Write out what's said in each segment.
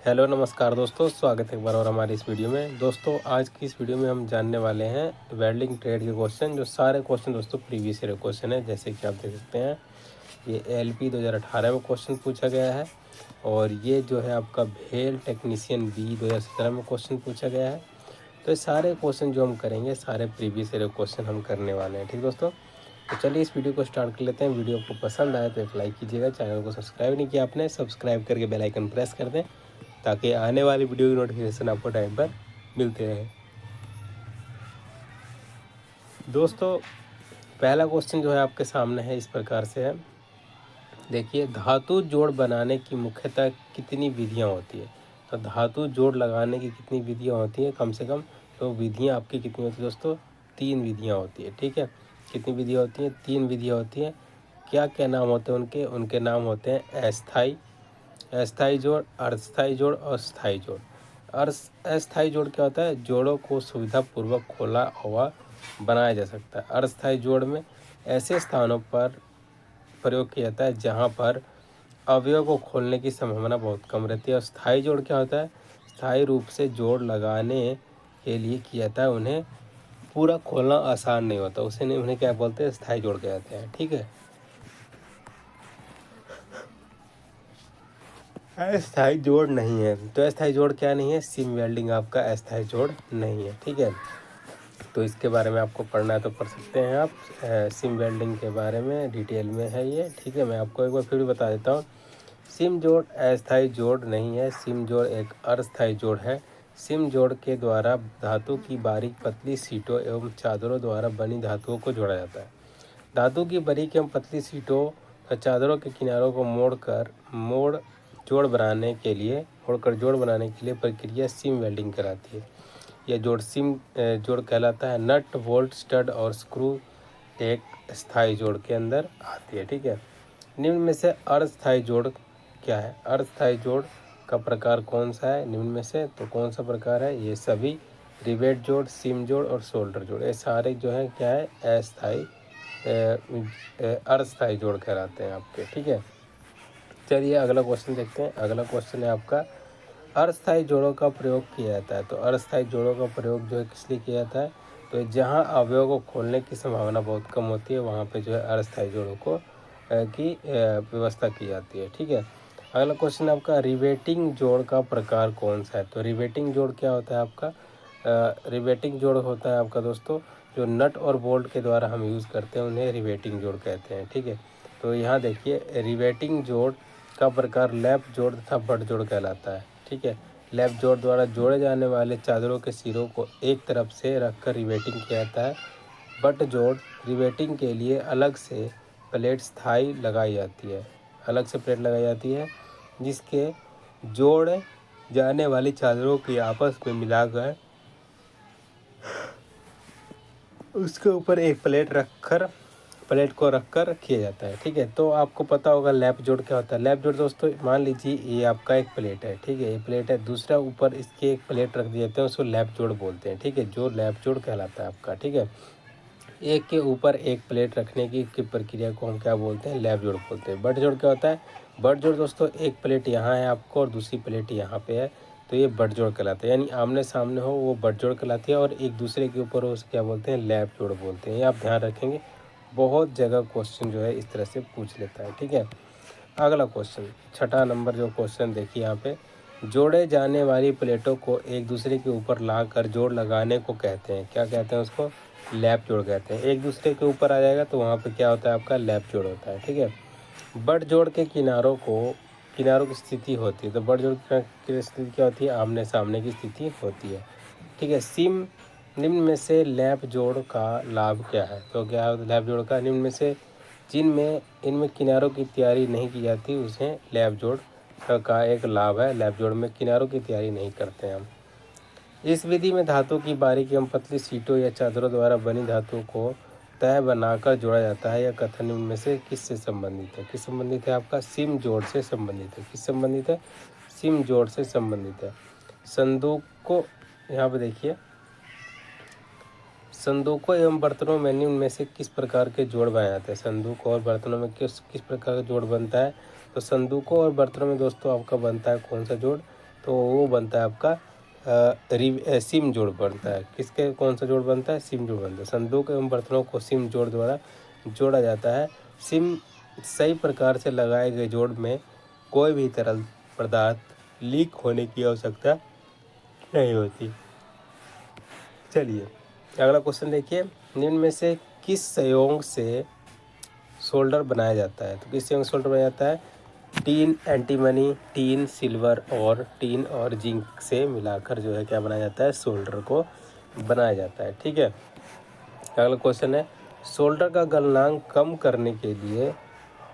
Hello नमस्कार दोस्तों, स्वागत है एक बार और हमारी इस वीडियो में। दोस्तों आज की इस वीडियो में हम जानने वाले हैं वेल्डिंग ट्रेड के क्वेश्चन। जो सारे क्वेश्चन दोस्तों प्रीवियस ईयर क्वेश्चन है, जैसे कि आप देख सकते हैं ये एलपी 2018 में क्वेश्चन पूछा गया है और ये जो है आपका भेल टेक्नीशियन बी 2017 में क्वेश्चन पूछा गया है। तो ये सारे क्वेश्चन जो हम करेंगे सारे प्रीवियस ईयर क्वेश्चन हम करने वाले हैं। ठीक दोस्तों, तो चलिए इस वीडियो को स्टार्ट कर लेते हैं। वीडियो आपको पसंद आए तो एक लाइक कीजिएगा, चैनल को सब्सक्राइब नहीं किया आपने सब्सक्राइब करके बेल आइकन प्रेस कर दें ताकि आने वाली वीडियो की नोटिफिकेशन आपको टाइम पर मिलते रहे। दोस्तों पहला क्वेश्चन जो है आपके सामने है, इस प्रकार से है। देखिए, धातु जोड़ बनाने की मुख्यतः कितनी विधियां होती है। तो धातु जोड़ लगाने की कितनी विधियां होती हैं, कम से कम तो विधियां आपकी कितनी होती है दोस्तों, 3 विधियां होती है। ठीक है, कितनी विधियां होती हैं, 3 विधियां होती हैं। क्या क्या नाम होते हैं उनके उनके नाम होते हैं अस्थाई, अस्थाई जोड़, अस्थाई जोड़ और स्थाई जोड़। अस्थाई जोड़ क्या होता है, जोड़ों को सुविधापूर्वक खोला हुआ बनाया जा सकता है। अस्थाई जोड़ में ऐसे स्थानों पर प्रयोग किया जाता है जहां पर अवयव को खोलने की संभावना बहुत कम रहती है। और स्थायी जोड़ क्या होता है, स्थायी रूप से जोड़ लगाने के लिए किया जाता है, उन्हें पूरा खोलना आसान नहीं होता, उन्हें क्या बोलते हैं, स्थायी जोड़ कहते हैं। ठीक है, अस्थायी जोड़ नहीं है। तो अस्थायी जोड़ क्या नहीं है, सिम वेल्डिंग आपका अस्थायी जोड़ नहीं है। ठीक है, तो इसके बारे में आपको पढ़ना है तो पढ़ सकते हैं आप। सिम वेल्डिंग के बारे में डिटेल में है ये। ठीक है, मैं आपको एक बार फिर भी बता देता हूँ। सिम जोड़ अस्थायी जोड़ नहीं है, सिम जोड़ एक अस्थायी जोड़ है। सिम जोड़ के द्वारा धातु की बारीक पतली सीटों एवं चादरों द्वारा बनी धातुओं को जोड़ा जाता है। धातु की बारीक एवं पतली सीटों और चादरों के किनारों को मोड़कर जोड़ बनाने के लिए प्रक्रिया सिम वेल्डिंग कराती है। यह जोड़ सिम जोड़ कहलाता है। नट बोल्ट स्टड और स्क्रू एक स्थायी जोड़ के अंदर आती है। ठीक है, निम्न में से अस्थायी जोड़ क्या है, अस्थायी जोड़ का प्रकार कौन सा है, निम्न में से तो कौन सा प्रकार है, ये सभी रिवेट जोड़, सिम जोड़ और शोल्डर जोड़, ये सारे जो है क्या है, अस्थायी अस्थायी जोड़ कहलाते हैं आपके। ठीक है, चलिए अगला क्वेश्चन देखते हैं। अगला क्वेश्चन है आपका, अस्थायी जोड़ों का प्रयोग किया जाता है। तो अस्थायी जोड़ों का प्रयोग जो है किस लिए किया जाता है, तो जहाँ अवयव को खोलने की संभावना बहुत कम होती है वहाँ पे जो है अस्थायी जोड़ों को की व्यवस्था की जाती है। ठीक है, अगला क्वेश्चन आपका, रिवेटिंग जोड़ का प्रकार कौन सा है। तो रिवेटिंग जोड़ क्या होता है आपका, रिवेटिंग जोड़ होता है आपका दोस्तों जो नट और बोल्ट के द्वारा हम यूज़ करते हैं उन्हें रिवेटिंग जोड़ कहते हैं। ठीक है, तो यहाँ देखिए रिवेटिंग जोड़ का प्रकार लैप जोड़ तथा बट जोड़ कहलाता है। ठीक है, लैप जोड़ द्वारा जोड़े जाने वाले चादरों के सिरों को एक तरफ से रखकर रिवेटिंग किया जाता है। बट जोड़ रिवेटिंग के लिए अलग से प्लेट स्थायी लगाई जाती है, अलग से प्लेट लगाई जाती है जिसके जोड़े जाने वाली चादरों की आपस में मिलाकर उसके ऊपर एक प्लेट को रखकर किया जाता है। ठीक है, तो आपको पता होगा लैप जोड़ क्या होता है। लैप जोड़ दोस्तों, मान लीजिए ये आपका एक प्लेट है। ठीक है, ये प्लेट है, दूसरा ऊपर इसके एक प्लेट रख दिए जाते हैं, उसको लैप जोड़ बोलते हैं। ठीक है, जो लैप जोड़ कहलाता है आपका। ठीक है, एक के ऊपर एक प्लेट रखने की प्रक्रिया को हम क्या बोलते हैं, लैप जोड़ बोलते हैं। बट जोड़ क्या होता है, बट जोड़ दोस्तों एक प्लेट यहाँ है आपको और दूसरी प्लेट यहाँ पे है, तो ये बट जोड़ कहलाता है। यानी आमने सामने हो वो बट जोड़ कहलाती है और एक दूसरे के ऊपर हो उसे क्या बोलते हैं, लैप जोड़ बोलते हैं। ये आप ध्यान रखेंगे, बहुत जगह क्वेश्चन जो है इस तरह से पूछ लेता है। ठीक है, अगला क्वेश्चन, छठा नंबर जो क्वेश्चन देखिए यहाँ पे, जोड़े जाने वाली प्लेटों को एक दूसरे के ऊपर लाकर जोड़ लगाने को कहते हैं, क्या कहते हैं उसको, लैप जोड़ कहते हैं। एक दूसरे के ऊपर आ जाएगा तो वहाँ पे क्या होता है आपका, लैप जोड़ होता है। ठीक है, बट जोड़ के किनारों की स्थिति होती है। तो बट जोड़ की स्थिति क्या होती है, आमने सामने की स्थिति होती है। ठीक है, निम्न में से लैप जोड़ का लाभ क्या है। तो क्या है लैप जोड़ का, निम्न में से इनमें किनारों की तैयारी नहीं की जाती, उसे लैप जोड़ का एक लाभ है। लैप जोड़ में किनारों की तैयारी नहीं करते हैं हम। इस विधि में धातु की बारीक एवं पतली सीटों या चादरों द्वारा बनी धातु को तय बनाकर जोड़ा जाता है। यह कथन इनमें से किससे संबंधित है, किस संबंधित है आपका, सिम जोड़ से संबंधित है। किस संबंधित है, सिम जोड़ से संबंधित है। संदूक को यहाँ पे देखिए, संदूकों एवं बर्तनों में निम्न में से किस प्रकार के जोड़ बनाए जाते हैं। संदूक और बर्तनों में किस प्रकार का जोड़ बनता है। तो संदूकों और बर्तनों में दोस्तों आपका बनता है कौन सा जोड़, तो वो बनता है आपका सिम जोड़ बनता है। किसके कौन सा जोड़ बनता है? सिम जोड़ बनता है। संदूक एवं बर्तनों को सिम जोड़ द्वारा जोड़ा जाता है। सिम सही प्रकार से लगाए गए जोड़ में कोई भी तरल पदार्थ लीक होने की आवश्यकता नहीं होती। चलिए अगला क्वेश्चन देखिए, निम्न में से किस संयोग से सोल्डर बनाया जाता है? तो किस संयोग से सोल्डर बनाया जाता है? टीन एंटीमनी, टीन सिल्वर और टीन और जिंक से मिलाकर जो है क्या बनाया जाता है? सोल्डर को बनाया जाता है। ठीक है, अगला क्वेश्चन है, सोल्डर का गलनांक कम करने के लिए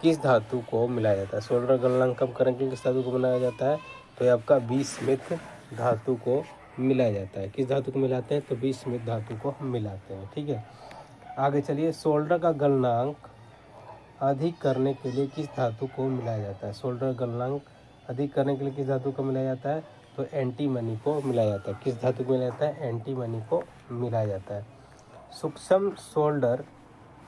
किस धातु को मिलाया जाता है? सोल्डर गलनांक कम करने के लिए किस धातु को बनाया जाता है? तो ये आपका बीसमिथ धातु को मिलाया जाता है। किस धातु को मिलाते हैं? तो बीसमिथ धातु को हम मिलाते हैं। ठीक है, आगे चलिए, सोल्डर का गलनांक अधिक करने के लिए किस धातु को मिलाया जाता है? सोल्डर गलनांक अधिक करने के लिए किस धातु को मिलाया जाता है? तो एंटीमनी को मिलाया जाता है। किस धातु को मिलाया जाता है? एंटीमनी को मिलाया जाता है। सूक्ष्म सोल्डर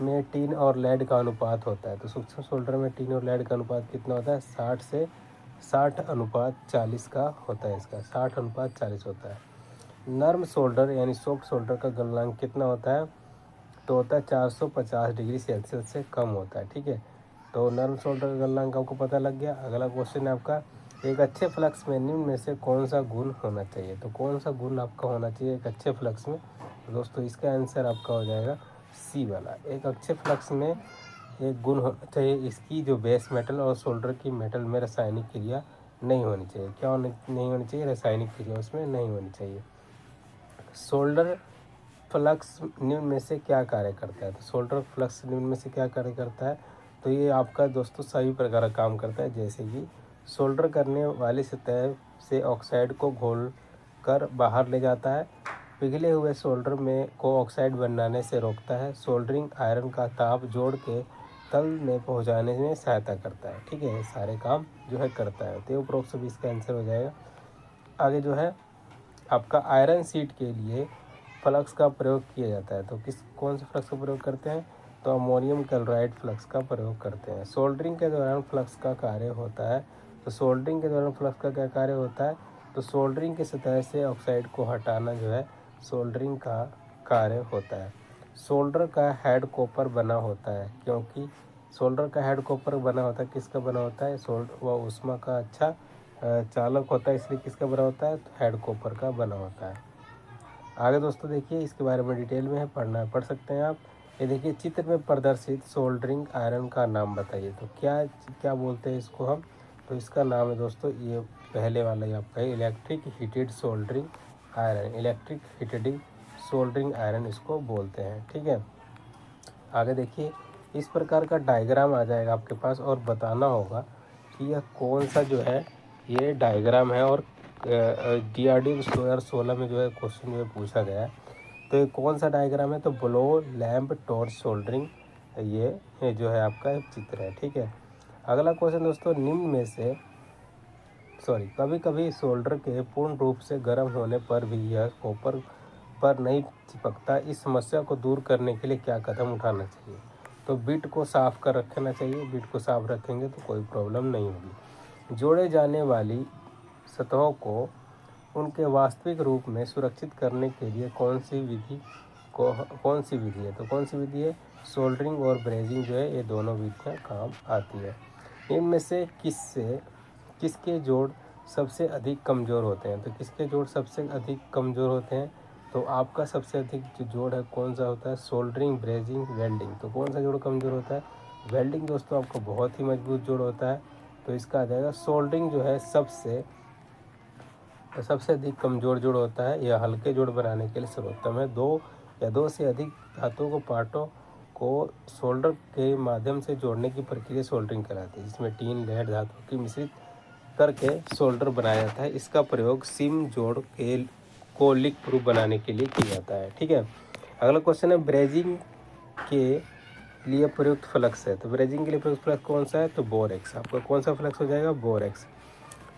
में टीन और लेड का अनुपात होता है। तो सूक्ष्म सोल्डर में टीन और लेड का अनुपात कितना होता है? 60/40 का होता है। इसका 60/40 होता है। नर्म सोल्डर यानी सॉफ्ट सोल्डर का गलनांक कितना होता है? तो होता है 450 डिग्री सेल्सियस से कम होता है। ठीक है, तो नर्म सोल्डर का गलनांक आपको पता लग गया। अगला क्वेश्चन है आपका, एक अच्छे फ्लक्स में निम्न में से कौन सा गुण होना चाहिए? तो कौन सा गुण आपका होना चाहिए एक अच्छे फ्लक्स में? तो दोस्तों इसका आंसर आपका हो जाएगा सी वाला। एक अच्छे फ्लक्स में एक गुण होना चाहिए, इसकी जो बेस मेटल और सोल्डर की मेटल में रासायनिक क्रिया नहीं होनी चाहिए। क्या नहीं होनी चाहिए? रासायनिक क्रिया उसमें नहीं होनी चाहिए। सोल्डर फ्लक्स निम्न में से क्या कार्य करता है? तो सोल्डर फ्लक्स निम्न में से क्या कार्य करता है? तो ये आपका दोस्तों सभी प्रकार का काम करता है, जैसे कि सोल्डर करने वाली सतह से ऑक्साइड को घोल कर बाहर ले जाता है, पिघले हुए सोल्डर में को ऑक्साइड बनाने से रोकता है, सोल्डरिंग आयरन का ताप जोड़ के तल में पहुंचाने में सहायता करता है। ठीक है, ये सारे काम जो है करता है। तो उपरोक्त सभी इसका आंसर हो जाएगा। आगे जो है आपका आयरन सीट के लिए फ्लक्स का प्रयोग किया जाता है। तो कौन से फ्लक्स का प्रयोग करते हैं? तो अमोनियम क्लोराइड फ्लक्स का प्रयोग करते हैं। सोल्डरिंग के दौरान फ्लक्स का कार्य होता है। तो सोल्डरिंग के दौरान फ्लक्स का क्या कार्य होता है? तो सोल्डरिंग की सतह से ऑक्साइड को हटाना जो है सोल्डरिंग का कार्य होता है। सोल्डर का हेड कॉपर बना होता है, क्योंकि सोल्डर का हेड कॉपर बना होता है। किसका बना होता है? वह ऊष्मा का अच्छा चालक होता है, इसलिए किसका बना होता है? तो हेड कॉपर का बना होता है। आगे दोस्तों देखिए, इसके बारे में डिटेल में है, पढ़ना है पढ़ सकते हैं आप। ये देखिए, चित्र में प्रदर्शित सोल्डरिंग आयरन का नाम बताइए। तो क्या क्या बोलते हैं इसको हम? तो इसका नाम है दोस्तों, ये पहले वाला ही आपका है, electric heated soldering iron. Electric heated soldering iron इसको बोलते हैं। ठीक है, आगे देखिए, इस प्रकार का डायग्राम आ जाएगा आपके पास और बताना होगा कि यह कौन सा जो है ये डायग्राम है, और DRD 2016 में जो है क्वेश्चन जो है पूछा गया है। तो ये कौन सा डायग्राम है? तो ब्लो लैम्प टॉर्च सोल्डरिंग, ये जो है आपका एक चित्र है। ठीक है, अगला क्वेश्चन दोस्तों, निम्न में से कभी कभी सोल्डर के पूर्ण रूप से गर्म होने पर भी यह कॉपर पर नहीं चिपकता। इस समस्या को दूर करने के लिए क्या कदम उठाना चाहिए? तो बिट को साफ कर रखना चाहिए। बिट को साफ रखेंगे तो कोई प्रॉब्लम नहीं होगी। जोड़े जाने वाली सतहों को उनके वास्तविक रूप में सुरक्षित करने के लिए कौन सी विधि है? तो कौन सी विधि है? सोल्डरिंग और ब्रेजिंग जो है, ये दोनों विधियाँ काम आती है। इनमें से किसके जोड़ सबसे अधिक कमज़ोर होते हैं? तो किसके जोड़ सबसे अधिक कमज़ोर होते हैं? तो आपका सबसे अधिक जो जोड़ है कौन सा होता है? Soldering, brazing, welding. तो कौन सा जोड़ कमज़ोर होता है? वेल्डिंग दोस्तों आपका बहुत ही मजबूत जोड़ होता है। तो इसका आ जाएगा सोल्डरिंग जो है सबसे अधिक कमज़ोर जोड़ होता है। यह हल्के जोड़ बनाने के लिए सर्वोत्तम है। दो या दो से अधिक धातुओं को पार्टों को सोल्डर के माध्यम से जोड़ने की प्रक्रिया सोल्डरिंग कहलाती है, जिसमें टीन लेड धातु की मिश्रित करके सोल्डर बनाया जाता है। इसका प्रयोग सिम जोड़ के को लीक प्रूफ बनाने के लिए किया जाता है। ठीक है, अगला क्वेश्चन है, ब्रेजिंग के लिए प्रयुक्त फ्लक्स है। तो ब्रेजिंग के लिए प्रयुक्त फ्लक्स कौन सा है? तो बोरेक्स। आपका कौन सा फ्लक्स हो जाएगा? बोरेक्स।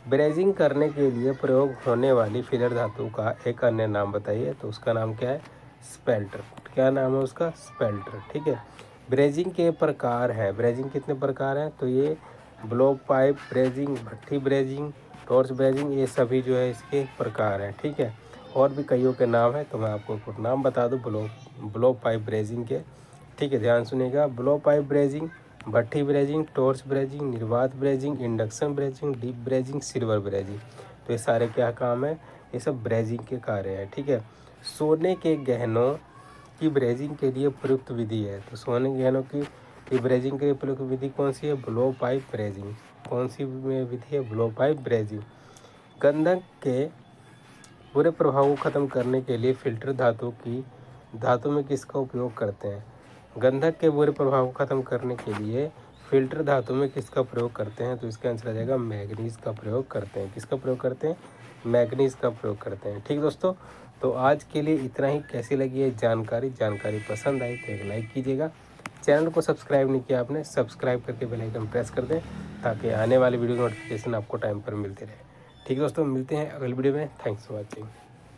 ब्रेजिंग करने के लिए प्रयोग होने वाली फिलर धातु का एक अन्य नाम बताइए। तो उसका नाम क्या है? स्पेल्टर। क्या नाम है उसका? स्पेल्टर। ठीक है, ब्रेजिंग के प्रकार हैं। ब्रेजिंग कितने प्रकार हैं? तो ये ब्लो पाइप ब्रेजिंग, भट्ठी ब्रेजिंग, टॉर्च ब्रेजिंग, ये सभी जो है इसके प्रकार हैं। ठीक है, और भी कईयों के नाम है, तो मैं आपको कुछ नाम बता दूं ब्लो पाइप ब्रेजिंग के। ठीक है, ध्यान सुनिएगा। ब्लो पाइप ब्रेजिंग, भट्ठी ब्रेजिंग, टॉर्च ब्रेजिंग, निर्वात brazing, induction brazing, deep brazing, silver brazing. तो ये सारे क्या काम है, ये सब ब्रेजिंग के कार्य हैं। ठीक है, सोने के गहनों की ब्रेजिंग के लिए प्रयुक्त विधि है। तो सोने के गहनों की ब्रेजिंग के लिए प्रयुक्त विधि कौन सी है, ब्लो पाइप ब्रेजिंग। कौन सी विधि है, ब्लो पाइप ब्रेजिंग। गंधक के बुरे प्रभाव को खत्म करने के लिए फिल्टर धातु में किसका उपयोग करते हैं। गंधक के बुरे प्रभाव को खत्म करने के लिए फिल्टर धातु में किसका प्रयोग करते हैं, तो इसका आंसर आ जाएगा मैग्नीज का प्रयोग करते हैं। किसका प्रयोग करते हैं, मैग्नीज का प्रयोग करते हैं। ठीक दोस्तों, तो आज के लिए इतना ही। कैसी लगी है जानकारी पसंद आई तो एक लाइक कीजिएगा। चैनल को सब्सक्राइब नहीं किया आपने, सब्सक्राइब करके बेल आइकन प्रेस कर दें, ताकि आने वाले वीडियो नोटिफिकेशन आपको टाइम पर मिलते रहे। ठीक दोस्तों, मिलते हैं अगली वीडियो में। Thanks for watching.